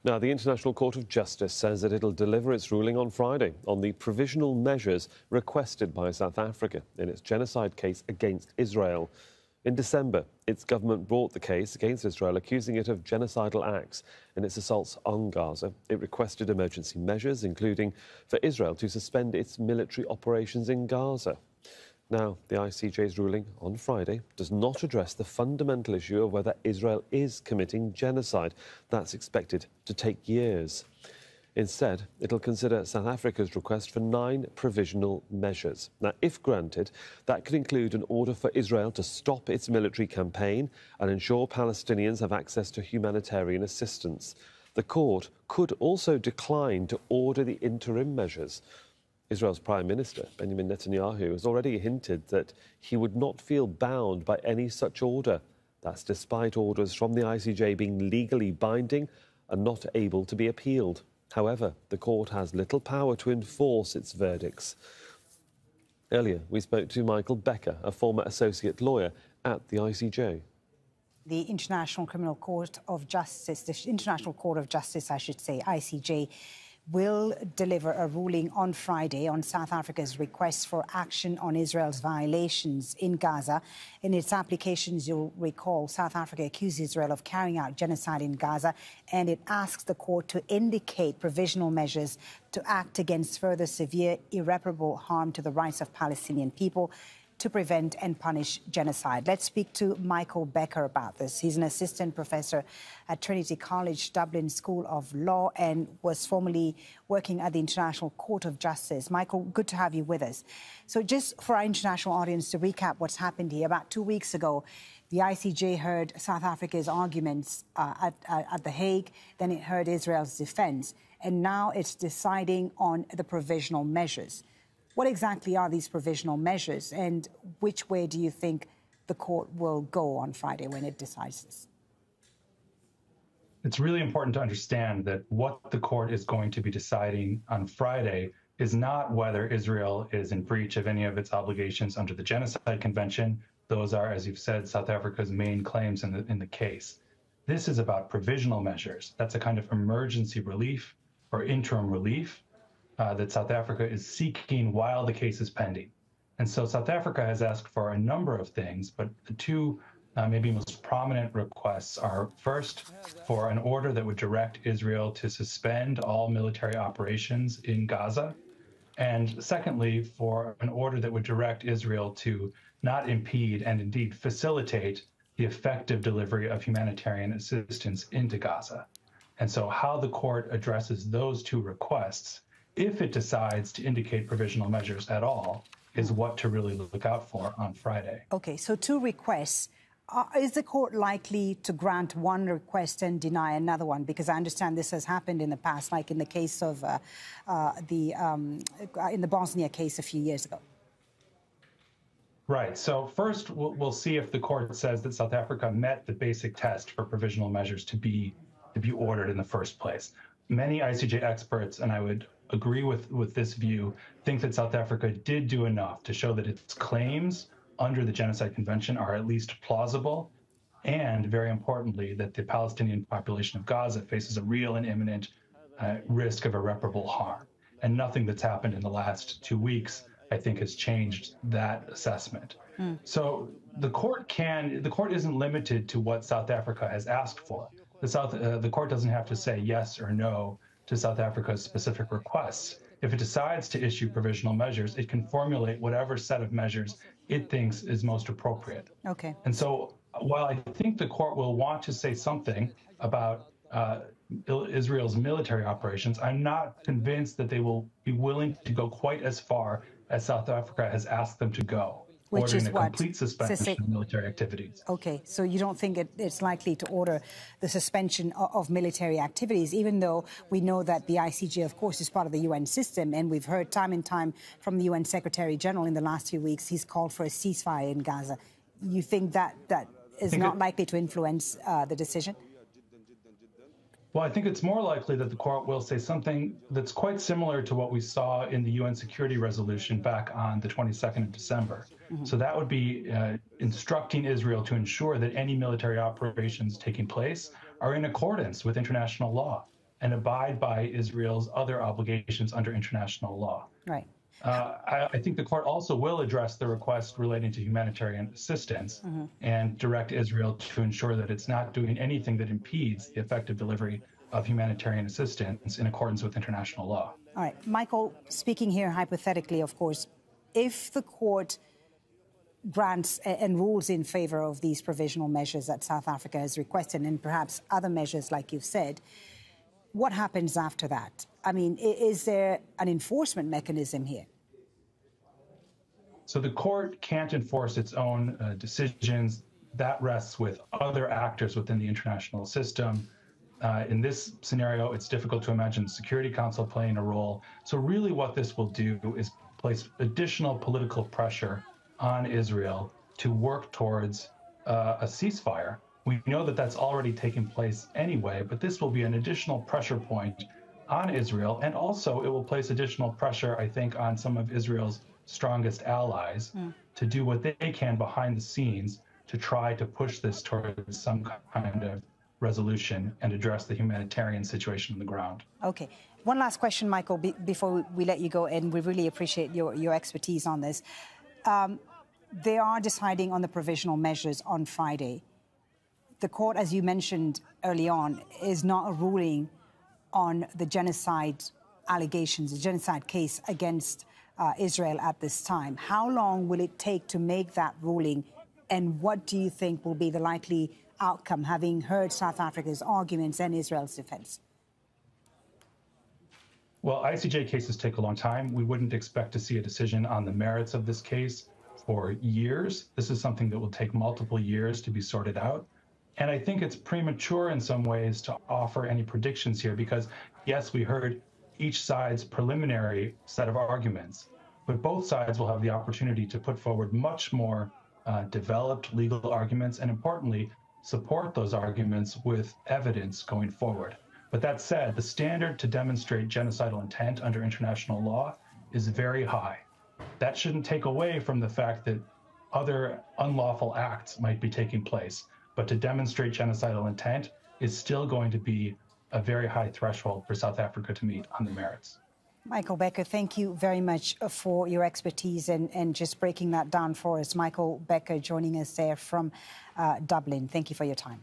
Now, the International Court of Justice says that it'll deliver its ruling on Friday on the provisional measures requested by South Africa in its genocide case against Israel. In December, its government brought the case against Israel, accusing it of genocidal acts in its assaults on Gaza. It requested emergency measures, including for Israel to suspend its military operations in Gaza. Now, the ICJ's ruling on Friday does not address the fundamental issue of whether Israel is committing genocide. That's expected to take years. Instead, it'll consider South Africa's request for 9 provisional measures. Now, if granted, that could include an order for Israel to stop its military campaign and ensure Palestinians have access to humanitarian assistance. The court could also decline to order the interim measures. Israel's Prime Minister, Benjamin Netanyahu, has already hinted that he would not feel bound by any such order. That's despite orders from the ICJ being legally binding and not able to be appealed. However, the court has little power to enforce its verdicts. Earlier, we spoke to Michael Becker, a former associate lawyer at the ICJ. The International Criminal Court of Justice, the International Court of Justice, I should say, ICJ, will deliver a ruling on Friday on South Africa's request for action on Israel's violations in Gaza. In its applications, you'll recall, South Africa accused Israel of carrying out genocide in Gaza, and it asks the court to indicate provisional measures to act against further severe, irreparable harm to the rights of Palestinian people to prevent and punish genocide. Let's speak to Michael Becker about this. He's an assistant professor at Trinity College, Dublin School of Law, and was formerly working at the International Court of Justice. Michael, good to have you with us. So just for our international audience to recap what's happened here, about 2 weeks ago, the ICJ heard South Africa's arguments at The Hague, then it heard Israel's defense, and now it's deciding on the provisional measures. What exactly are these provisional measures, and which way do you think the court will go on Friday when it decides this? It's really important to understand that what the court is going to be deciding on Friday is not whether Israel is in breach of any of its obligations under the Genocide Convention. Those are, as you've said, South Africa's main claims in the case. This is about provisional measures. That's a kind of emergency relief or interim relief that South Africa is seeking while the case is pending. And so South Africa has asked for a number of things, but the two maybe most prominent requests are, first, for an order that would direct Israel to suspend all military operations in Gaza, and secondly, for an order that would direct Israel to not impede and indeed facilitate the effective delivery of humanitarian assistance into Gaza. And so how the court addresses those two requests, if it decides to indicate provisional measures at all, is what to really look out for on Friday. Okay, so 2 requests. Is the court likely to grant one request and deny another one? Because I understand this has happened in the past, like in the case of in the Bosnia case a few years ago. Right. So first, we'll see if the court says that South Africa met the basic test for provisional measures to be ordered in the first place. Many ICJ experts, and I would agree with this view, think that South Africa did do enough to show that its claims under the Genocide Convention are at least plausible, and very importantly, that the Palestinian population of Gaza faces a real and imminent risk of irreparable harm. And nothing that's happened in the last 2 weeks, I think, has changed that assessment. So the court isn't limited to what South Africa has asked for. The court doesn't have to say yes or no to South Africa's specific requests. If it decides to issue provisional measures, it can formulate whatever set of measures it thinks is most appropriate. Okay. And so while I think the court will want to say something about Israel's military operations, I'm not convinced that they will be willing to go quite as far as South Africa has asked them to go, which is ordering a complete suspension of military activities. Okay, so you don't think it's likely to order the suspension of military activities, even though we know that the ICJ, of course, is part of the UN system, and we've heard time and time from the UN Secretary General in the last few weeks, he's called for a ceasefire in Gaza. You think that is not likely to influence the decision? Well, I think it's more likely that the court will say something that's quite similar to what we saw in the UN Security Resolution back on the 22nd of December. So that would be instructing Israel to ensure that any military operations taking place are in accordance with international law. and abide by Israel's other obligations under international law. Right. I think the court also will address the request relating to humanitarian assistance and direct Israel to ensure that it's not doing anything that impedes the effective delivery of humanitarian assistance in accordance with international law. All right. Michael, speaking here hypothetically, of course, if the court grants and rules in favor of these provisional measures that South Africa has requested and perhaps other measures, like you've said, what happens after that? I mean, is there an enforcement mechanism here? So the court can't enforce its own decisions. That rests with other actors within the international system. In this scenario, it's difficult to imagine the Security Council playing a role. So really what this will do is place additional political pressure on Israel to work towards a ceasefire. We know that that's already taken place anyway, but this will be an additional pressure point on Israel. And also it will place additional pressure, I think, on some of Israel's strongest allies to do what they can behind the scenes to try to push this towards some kind of resolution and address the humanitarian situation on the ground. Okay. One last question, Michael, before we let you go, and we really appreciate your expertise on this. They are deciding on the provisional measures on Friday. The court, as you mentioned early on, is not ruling on the genocide allegations, the genocide case against Israel at this time. How long will it take to make that ruling, and what do you think will be the likely outcome, having heard South Africa's arguments and Israel's defense? Well, ICJ cases take a long time. We wouldn't expect to see a decision on the merits of this case for years. This is something that will take multiple years to be sorted out. And I think it's premature in some ways to offer any predictions here because, yes, we heard each side's preliminary set of arguments, but both sides will have the opportunity to put forward much more developed legal arguments and, importantly, support those arguments with evidence going forward. But that said, the standard to demonstrate genocidal intent under international law is very high. That shouldn't take away from the fact that other unlawful acts might be taking place. But to demonstrate genocidal intent is still going to be a very high threshold for South Africa to meet on the merits. Michael Becker, thank you very much for your expertise and just breaking that down for us. Michael Becker joining us there from Dublin. Thank you for your time.